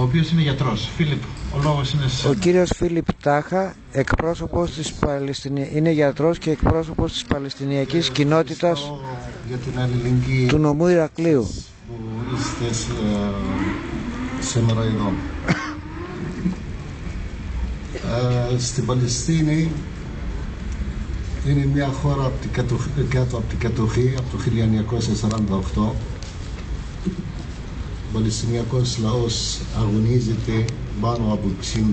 οποίος είναι γιατρός. Φίλιπ, ο λόγος είναι σε... Ο κύριος Φίλιπ Τάχα, εκπρόσωπος της είναι γιατρός και εκπρόσωπος της Παλαιστινιακής κοινότητας για την αλληλεγγύη του νομού Ηρακλείου. Που είστε σήμερα εδώ. Στην Παλαιστίνη είναι μια χώρα κάτω από την κατοχή από το 1948. Ο Παλαιστινιακός λαός αγωνίζεται πάνω από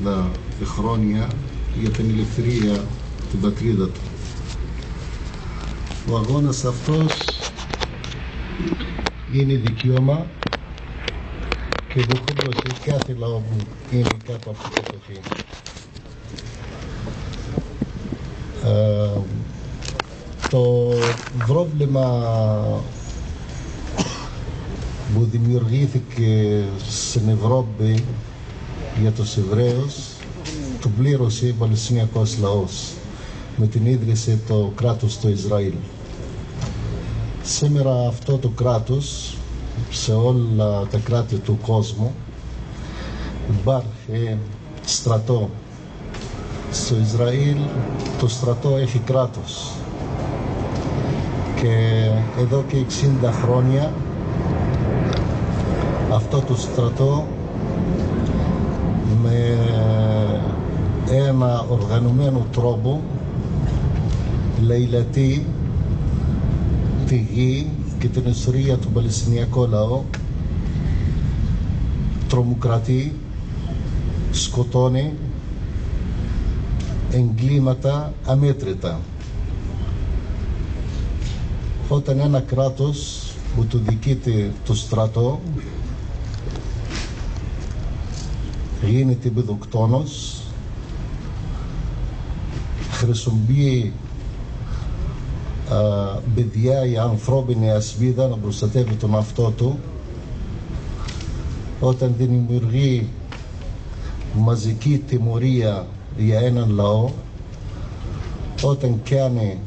60 χρόνια για την ελευθερία την πατρίδα του. Ο αγώνας αυτός είναι δικαίωμα και υποχρέωση κάθε λαό που είναι κάτω από την κατοχή. Το πρόβλημα που δημιουργήθηκε στην Ευρώπη για τους Εβραίους το πλήρωσε ο Παλαιστινιακός λαός με την ίδρυση του κράτους του Ισραήλ. Σήμερα αυτό το κράτος σε όλα τα κράτη του κόσμου υπάρχει στρατό. Στο Ισραήλ το στρατό έχει κράτος και εδώ και 60 χρόνια αυτό το στρατό με ένα οργανωμένο τρόπο λαιλατεί τη γη και την ιστορία του Παλαιστινιακού λαού, τρομοκρατεί, σκοτώνει, εγκλήματα αμέτρητα. Όταν ένα κράτος που του διοικείται το στρατό γίνεται παιδοκτόνος, χρησιμοποιεί παιδιά η ανθρώπινη ασπίδα να προστατεύει τον αυτό του, όταν δημιουργεί μαζική τιμωρία για έναν λαό, όταν κάνει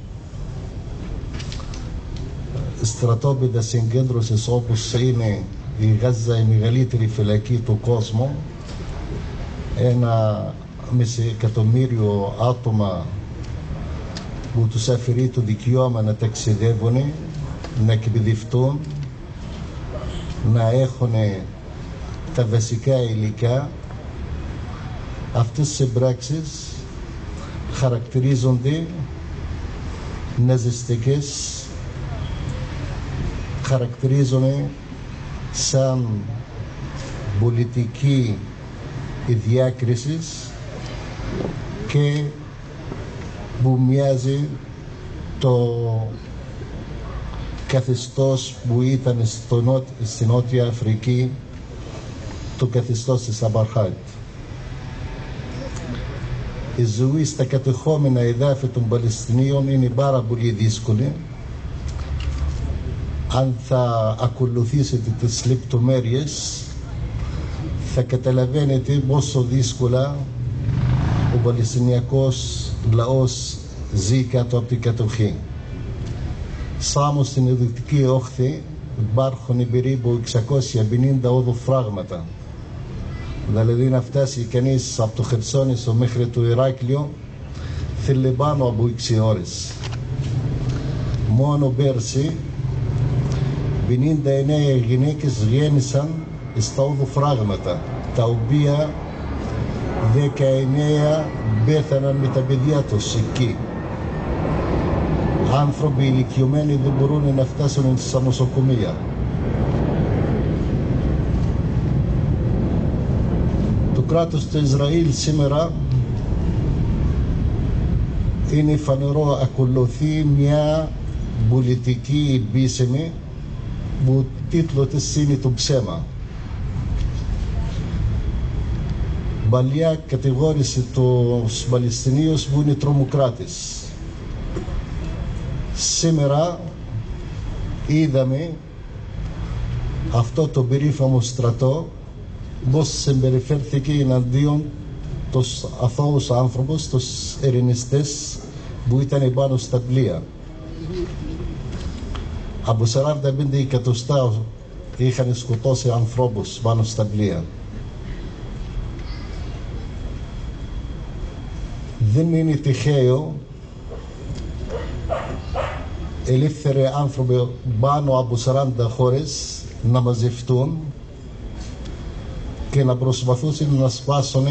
στρατόπεδα συγκέντρωσης όπως είναι η Γάζα, η μεγαλύτερη φυλακή του κόσμου, 1,5 εκατομμύριο άτομα που τους αφαιρεί το δικαίωμα να ταξιδεύουν, να εκπαιδευτούν, να έχουν τα βασικά υλικά. Αυτές οι συμπράξεις χαρακτηρίζονται ναζιστικές, χαρακτηρίζονται σαν πολιτική διάκριση και που μοιάζει το καθεστώς που ήταν στη Νότια Αφρική, το καθεστώς της Απαρχάιτ. Η ζωή στα κατεχόμενα εδάφη των Παλαιστινίων είναι πάρα πολύ δύσκολη. Αν θα ακολουθήσετε τις λεπτομέρειες θα καταλαβαίνετε πόσο δύσκολα ο Παλαιστινιακός λαός ζει κάτω από την κατοχή. Samo στην δυτική όχθη υπάρχουν περίπου 650 οδοφράγματα. Δηλαδή να φτάσει κανείς από το Χερσόνησο μέχρι το Ηράκλειο θέλει πάνω από 6 ώρες. Μόνο πέρσι 59 γυναίκες γέννησαν στα οδοφράγματα, τα οποία 19 πέθαναν με τα παιδιά τους εκεί. Άνθρωποι ηλικιωμένοι δεν μπορούν να φτάσουν στα νοσοκομεία. Το κράτος του Ισραήλ σήμερα είναι φανερό, ακολουθεί μια πολιτική επίσημη που τίτλο της είναι το ψέμα. Παλιά κατηγόρησε τους Παλαιστινίους που είναι τρομοκράτες. Σήμερα είδαμε αυτό το περίφημο στρατό πώς συμπεριφέρθηκε εναντίον τους αθώους άνθρωπους, τους ειρηνιστές που ήταν πάνω στα πλοία. Από 45 εκατοστά είχαν σκοτώσει ανθρώπους πάνω στα πλοία. Δεν είναι τυχαίο ελεύθεροι άνθρωποι πάνω από 40 χώρες να μαζευτούν και να προσπαθούν να σπάσουν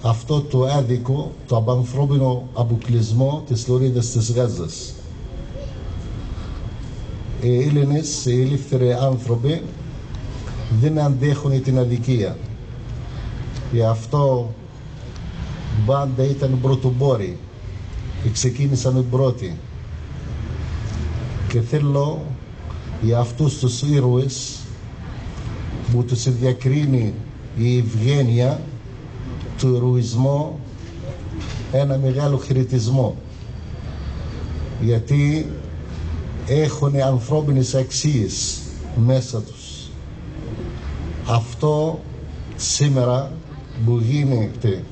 αυτό το άδικο, το απανθρώπινο αποκλεισμό της λωρίδας της Γάζας. Οι Έλληνες, οι ελεύθεροι άνθρωποι δεν αντέχουν την αδικία. Γι' αυτό πάντα ήταν πρωτοπόροι και ξεκίνησαν οι πρώτοι. Και θέλω για αυτούς τους ήρωες που τους διακρίνει η ευγένεια του ηρωισμού ένα μεγάλο χαιρετισμό, γιατί έχουν ανθρώπινες αξίες μέσα τους. Αυτό σήμερα που γίνεται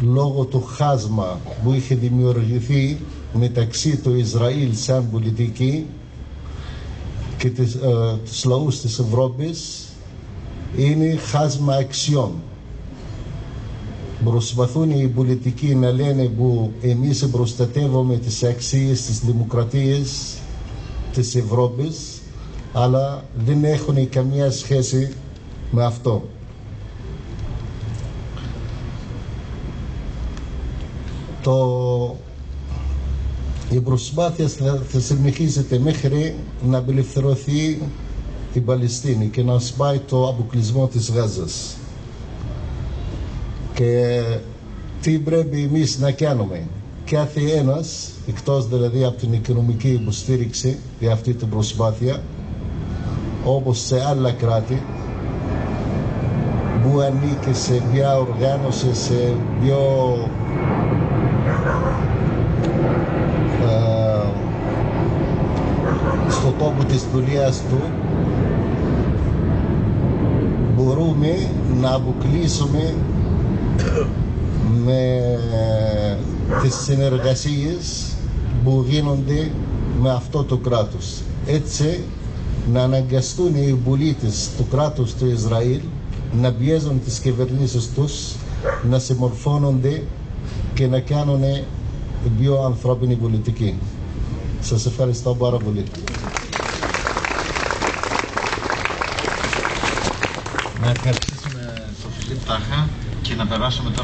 λόγω του χάσμα που είχε δημιουργηθεί μεταξύ του Ισραήλ σαν πολιτική και τους λαούς της Ευρώπης είναι χάσμα αξιών. Προσπαθούν οι πολιτικοί να λένε που εμείς προστατεύουμε τις αξίες της δημοκρατίας της Ευρώπης, αλλά δεν έχουν καμία σχέση με αυτό. Η προσπάθεια θα συνεχίζεται μέχρι να απελευθερωθεί η Παλαιστίνη και να σπάει το αποκλεισμό της Γάζας. Και τι πρέπει εμείς να κάνουμε? Κάθε ένας, εκτός δηλαδή από την οικονομική υποστήριξη για αυτή την προσπάθεια, όπως σε άλλα κράτη που ανήκει σε μια οργάνωση, σε πιο στο τόπο της δουλειάς του, μπορούμε να αποκλείσουμε με τις συνεργασίες που γίνονται με αυτό το κράτος. Έτσι να αναγκαστούν οι πολίτες του κράτους του Ισραήλ να πιέζουν τις κυβερνήσεις τους να συμμορφώνονται και να κάνουν πιο ανθρώπινη πολιτική. Σας ευχαριστώ πάρα πολύ. Να ευχαριστήσουμε τον Φιλίπ Τάχα και να περάσουμε τώρα